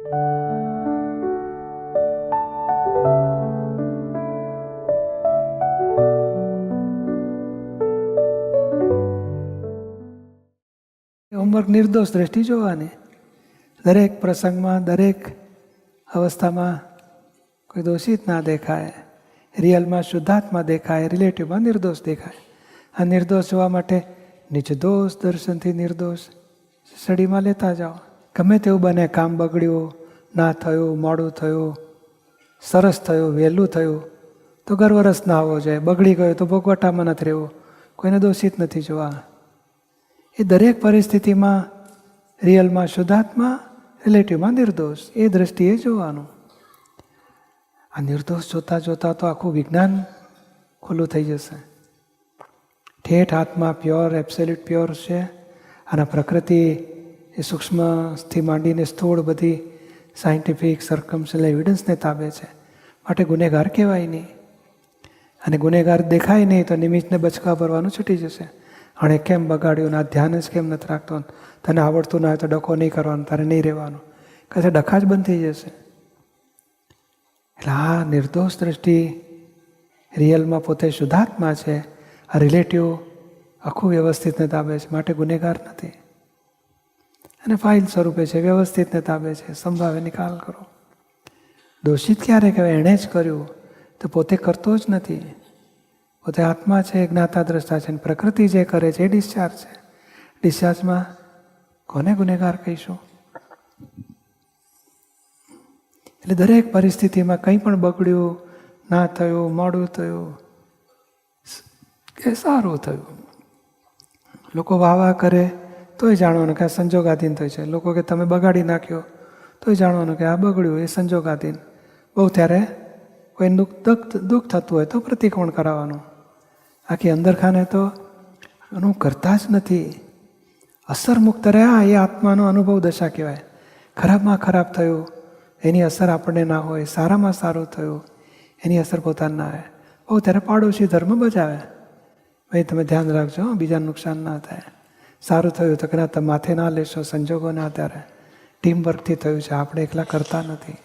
Homework નિર્દોષ દ્રષ્ટિ જોવાની. દરેક પ્રસંગમાં, દરેક અવસ્થામાં કોઈ દોષિત ના દેખાય. રિયલમાં શુદ્ધાત્મા દેખાય, રિલેટિવમાં નિર્દોષ દેખાય. આ નિર્દોષ જોવા માટે નિર્દોષ દર્શનથી નિર્દોષ સ્ટડીમાં લેતા જાઓ. ગમે તેવું બને, કામ બગડ્યું, ના થયું, મોડું થયું, સરસ થયું, વહેલું થયું, તો ગર્વરસ ના આવવો જોઈએ. બગડી ગયું તો ભોગવટામાં નથી રહેવું. કોઈને દોષિત નથી જોવા. એ દરેક પરિસ્થિતિમાં રિયલમાં શુદ્ધાત્મા, રિલેટિવમાં નિર્દોષ, એ દ્રષ્ટિએ જોવાનું. આ નિર્દોષ જોતા જોતા તો આખું વિજ્ઞાન ખુલ્લું થઈ જશે. ઠેઠ આત્મા પ્યોર, એબ્સોલ્યુટ પ્યોર છે. અને પ્રકૃતિ એ સૂક્ષ્મથી માંડીને સ્થૂળ બધી સાયન્ટિફિક સર્કમસ્ટન્શિયલ એવિડન્સને તાબે છે. માટે ગુનેગાર કહેવાય નહીં. અને ગુનેગાર દેખાય નહીં તો નિમિત્તને બચકા ભરવાનું છૂટી જશે. અને કેમ બગાડ્યું, ના ધ્યાન જ કેમ નથી રાખતો, તને આવડતું ના હોય તો ડખો નહીં કરવાનો, તારે નહીં રહેવાનું, કશે ડખા જ બંધ થઈ જશે. એટલે આ નિર્દોષ દ્રષ્ટિ રિયલમાં પોતે શુદ્ધાત્મા છે. આ રિલેટિવ આખું વ્યવસ્થિતને તાબે છે, માટે ગુનેગાર નથી. અને ફાઇલ સ્વરૂપે છે, વ્યવસ્થિતને તાબે છે. સંભાવે નિકાલ કરો. દોષિત ક્યારે કહેવાય? એણે જ કર્યું તો પોતે કરતો જ નથી. પોતે આત્મા છે, જ્ઞાતા દ્રષ્ટા છે. પ્રકૃતિ જે કરે છે એ ડિસ્ચાર્જ છે. ડિસ્ચાર્જમાં કોને ગુનેગાર કહીશું? એટલે દરેક પરિસ્થિતિમાં કંઈ પણ બગડ્યું, ના થયું, મોડું થયું કે સારું થયું, લોકો વાહ કરે તોય જાણવાનું કે આ સંજોગાધીન થયું છે. લોકો કે તમે બગાડી નાખ્યો તોય જાણવાનું કે આ બગડ્યું એ સંજોગાધીન. બહુ ત્યારે કોઈ દુઃખ થતું હોય તો પ્રતિકોણ કરાવવાનું. આખી અંદરખાને તો એનું કરતા જ નથી. અસર મુક્ત રહ્યા એ આત્માનો અનુભવ દશા કહેવાય. ખરાબમાં ખરાબ થયું એની અસર આપણને ના હોય, સારામાં સારું થયું એની અસર પોતાને ના આવે. બહુ ત્યારે પાડોશી ધર્મ બજાવે, ભાઈ તમે ધ્યાન રાખજો, બીજાને નુકસાન ના થાય. સારું થયું તો કે ના, તમે માથે ના લેશો, સંજોગો ના. ત્યારે ટીમવર્કથી થયું છે, આપણે એકલા કરતા નથી.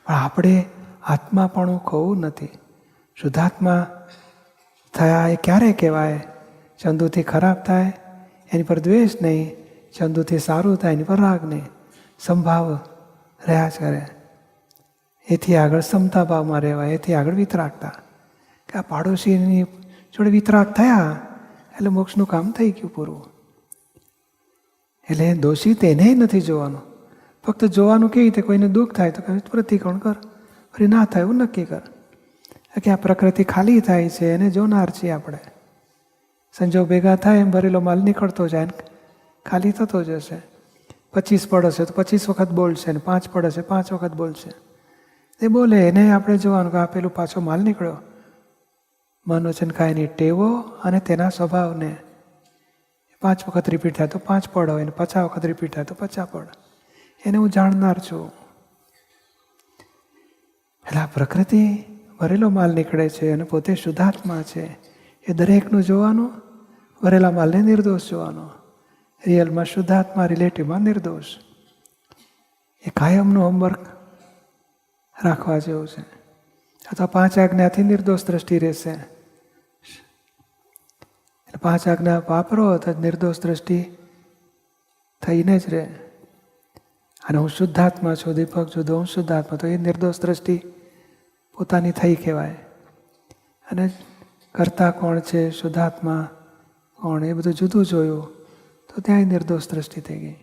પણ આપણે આત્માપણું ખોવું નથી. શુદ્ધાત્મા થયા એ ક્યારે કહેવાય? ચંદુથી ખરાબ થાય એની પર દ્વેષ નહીં, ચંદુથી સારું થાય એની પર રાગ નહીં. સંભાવ રહ્યા જ કરે. એથી આગળ સમતા ભાવમાં રહેવાય, એથી આગળ વિતરાગતા. કે આ પાડોશીની જોડે વિતરાગ થયા એટલે મોક્ષનું કામ થઈ ગયું પૂરું. એટલે દોષિત એને નથી જોવાનું. ફક્ત જોવાનું કેવી રીતે? કોઈને દુઃખ થાય તો પ્રતિકોણ કર, ફરી ના થાય એવું નક્કી કર. કે આ પ્રકૃતિ ખાલી થાય છે એને જોનાર છીએ આપણે. સંજોગ ભેગા થાય એમ ભરેલો માલ નીકળતો જાય, ખાલી થતો જશે. 25 પડ હશે તો 25 વખત બોલશે, ને 5 પડ હશે 5 વખત બોલશે. એ બોલે એને આપણે જોવાનું કે આ પેલું પાછો માલ નીકળ્યો. મન વચન કાયની ટેવો અને તેના સ્વભાવને 5 વખત રિપીટ થાય તો 5 પડ હોય, ને 50 વખત રિપીટ થાય તો 50 પડ. એને હું જાણનાર છું. એટલે આ પ્રકૃતિ ભરેલો માલ નીકળે છે અને પોતે શુદ્ધાત્મા છે. એ દરેકનું જોવાનું. ભરેલા માલને નિર્દોષ જોવાનો. રિયલમાં શુદ્ધાત્મા, રિલેટિવમાં નિર્દોષ. એ કાયમનું હોમવર્ક રાખવા જેવું છે. અથવા 5 આજ્ઞાથી નિર્દોષ દ્રષ્ટિ રહેશે. એટલે 5 આજ્ઞા વાપરો તો નિર્દોષ દ્રષ્ટિ થઈને જ રહે. અને હું શુદ્ધાત્મા છું, દીપક જુદો, હું શુદ્ધાત્મા, તો એ નિર્દોષ દ્રષ્ટિ પોતાની થઈ કહેવાય. અને કરતા કોણ છે, શુદ્ધાત્મા કોણ, એ બધું જુદું જોયું તો ત્યાં નિર્દોષ દ્રષ્ટિ થઈ ગઈ.